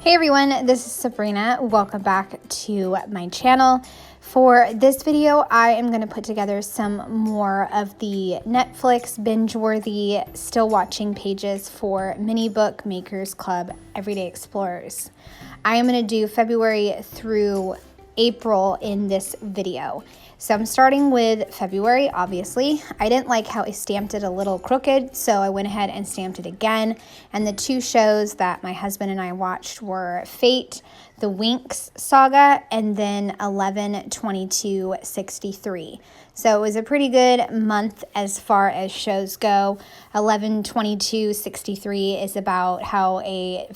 Hey everyone, this is Sabrina. Welcome back to my channel. For this video, I am going to put together some more of the Netflix binge-worthy still watching pages for Mini Book Makers Club Everyday Explorers. I am going to do February through April in this video. So I'm starting with February, obviously. I didn't like how I stamped it a little crooked, so I went ahead and stamped it again. And the two shows that my husband and I watched were Fate, the Winx saga, and then 11/22/63. So it was a pretty good month as far as shows go. 11/22/63 is about how a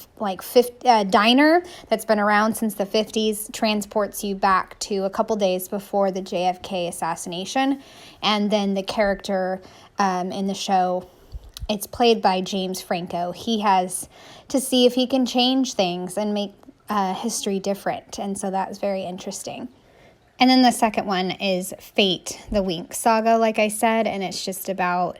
diner that's been around since the 50s transports you back to a couple days before the JFK assassination. And then the character in the show, it's played by James Franco. He has to see if he can change things and make history different. And so that was very interesting. And then the second one is Fate, the Winx saga, like I said, and it's just about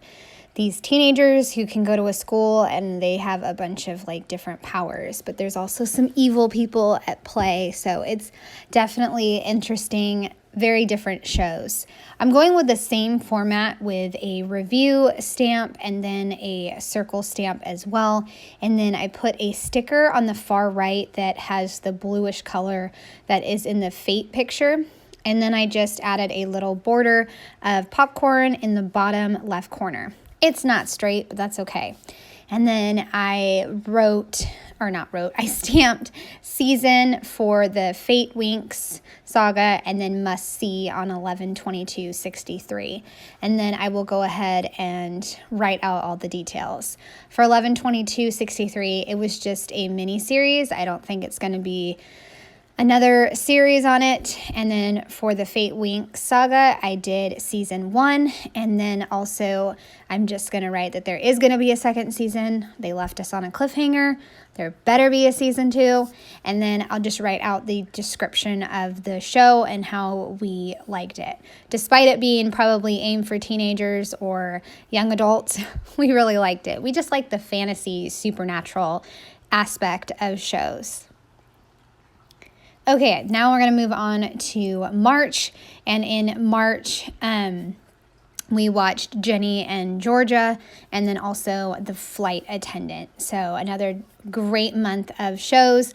these teenagers who can go to a school and they have a bunch of different powers, but there's also some evil people at play. So it's definitely interesting, very different shows. I'm going with the same format with a review stamp and then a circle stamp as well. And then I put a sticker on the far right that has the bluish color that is in the Fate picture. And then I just added a little border of popcorn in the bottom left corner. It's not straight, but that's okay. And then I I stamped season for the Fate Winx saga and then must see on 11/22/63. And then I will go ahead and write out all the details. For 11/22/63, it was just a mini series. I don't think it's going to be another series on it. And then for the Fate Winx saga, I did season 1. And then also I'm just going to write that there is going to be a second season. They left us on a cliffhanger. There better be a season 2. And then I'll just write out the description of the show and how we liked it. Despite it being probably aimed for teenagers or young adults, we really liked it. We just like the fantasy supernatural aspect of shows. Okay, now we're going to move on to March, and in March, we watched Jenny and Georgia, and then also The Flight Attendant. So another great month of shows.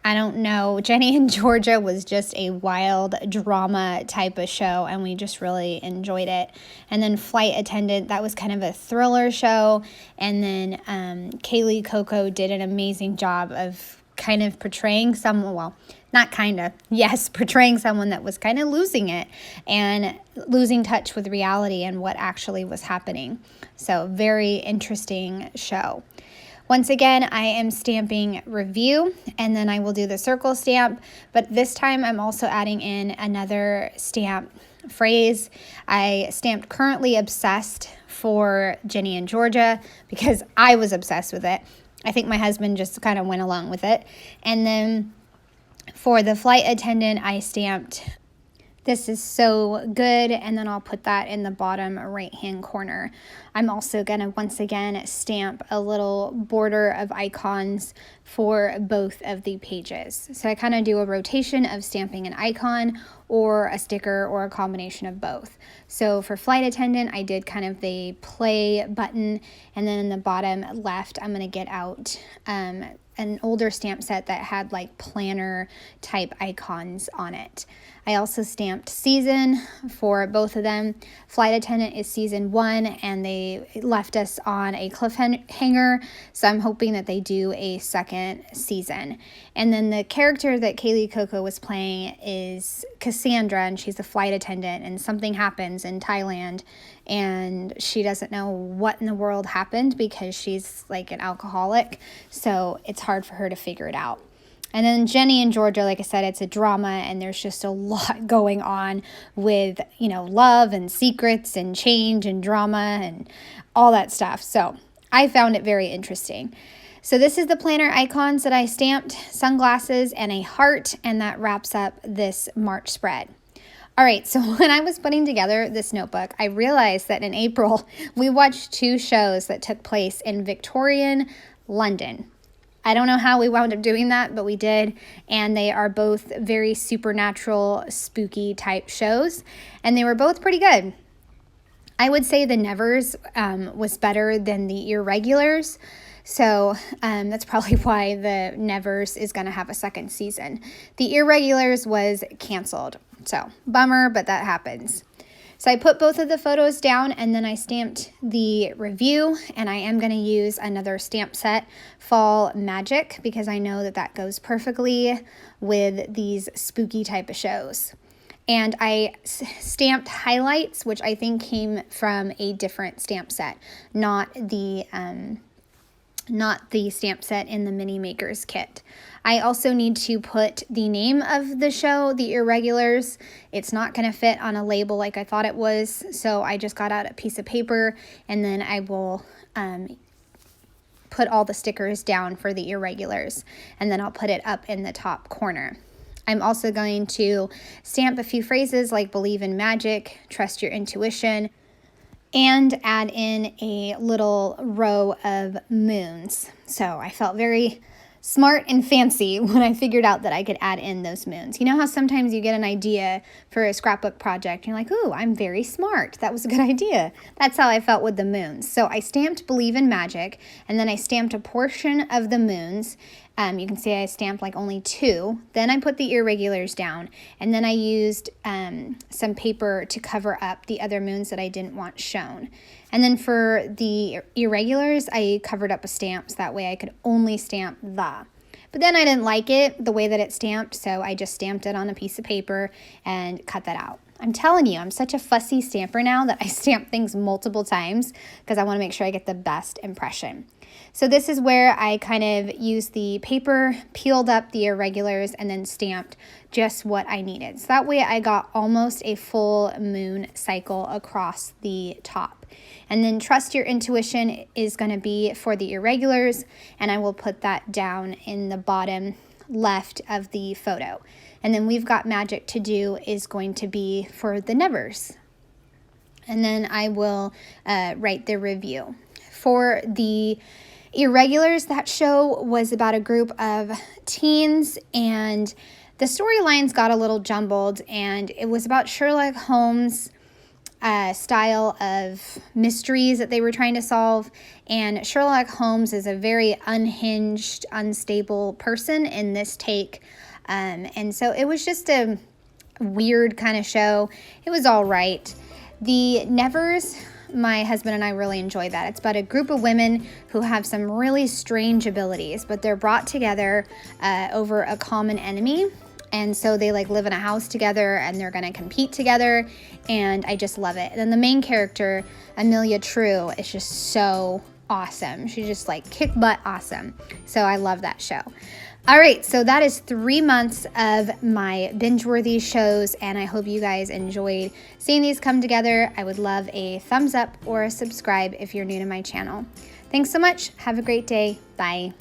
I don't know, Jenny and Georgia was just a wild drama type of show, and we just really enjoyed it. And then Flight Attendant, that was kind of a thriller show, and then Kaylee Coco did an amazing job of kind of portraying someone, portraying someone that was kind of losing it and losing touch with reality and what actually was happening. So very interesting show. Once again, I am stamping review, and then I will do the circle stamp, but this time I'm also adding in another stamp phrase. I stamped currently obsessed for Jenny and Georgia because I was obsessed with it. I think my husband just kind of went along with it. And then for the Flight Attendant, I stamped "This is so good," and then I'll put that in the bottom right-hand corner. I'm also going to once again stamp a little border of icons for both of the pages. So I kind of do a rotation of stamping an icon or a sticker or a combination of both. So for Flight Attendant, I did kind of the play button, and then in the bottom left, I'm going to get out an older stamp set that had planner type icons on it. I also stamped season for both of them. Flight Attendant is season 1, and they left us on a cliffhanger, so I'm hoping that they do a second season. And then the character that Kaylee Coco was playing is Cassandra, and she's a flight attendant, and something happens in Thailand, and she doesn't know what in the world happened because she's an alcoholic, so it's hard for her to figure it out. And then Jenny and Georgia, like I said, it's a drama, and there's just a lot going on with, love and secrets and change and drama and all that stuff. So I found it very interesting. So this is the planner icons that I stamped, sunglasses and a heart, and that wraps up this March spread. All right, so when I was putting together this notebook, I realized that in April, we watched 2 shows that took place in Victorian London. I don't know how we wound up doing that, but we did. And they are both very supernatural, spooky type shows. And they were both pretty good. I would say the Nevers was better than the Irregulars. So that's probably why the Nevers is going to have a second season. The Irregulars was canceled. So bummer, but that happens. So I put both of the photos down and then I stamped the review, and I am going to use another stamp set, Fall Magic, because I know that that goes perfectly with these spooky type of shows. And I stamped highlights, which I think came from a different stamp set, not the stamp set in the Mini Makers kit. I also need to put the name of the show, The Irregulars. It's not going to fit on a label like I thought it was, so I just got out a piece of paper, and then I will put all the stickers down for The Irregulars, and then I'll put it up in the top corner. I'm also going to stamp a few phrases like believe in magic, trust your intuition, and add in a little row of moons. So I felt very smart and fancy when I figured out that I could add in those moons. You know how sometimes you get an idea for a scrapbook project, and you're like, ooh, I'm very smart. That was a good idea. That's how I felt with the moons. So I stamped believe in magic, and then I stamped a portion of the moons. You can see I stamped like only 2. Then I put the Irregulars down, and then I used some paper to cover up the other moons that I didn't want shown. And then for the Irregulars, I covered up with stamps. That way I could only stamp the. But then I didn't like it the way that it stamped, so I just stamped it on a piece of paper and cut that out. I'm telling you, I'm such a fussy stamper now that I stamp things multiple times because I want to make sure I get the best impression. So this is where I kind of used the paper, peeled up the Irregulars, and then stamped just what I needed. So that way I got almost a full moon cycle across the top. And then trust your intuition is going to be for the Irregulars, and I will put that down in the bottom left of the photo. And then we've got magic to do is going to be for the Nevers. And then I will write the review. For the Irregulars, that show was about a group of teens, and the storylines got a little jumbled, and it was about Sherlock Holmes' style of mysteries that they were trying to solve. And Sherlock Holmes is a very unhinged, unstable person in this take. And so it was just a weird kind of show. It was all right. The Nevers, my husband and I really enjoyed that. It's about a group of women who have some really strange abilities, but they're brought together over a common enemy. And so they like live in a house together, and they're going to compete together. And I just love it. And then the main character, Amelia True, is just so awesome. She's just like kick butt awesome. So I love that show. All right, so that is 3 months of my binge-worthy shows, and I hope you guys enjoyed seeing these come together. I would love a thumbs up or a subscribe if you're new to my channel. Thanks so much. Have a great day. Bye.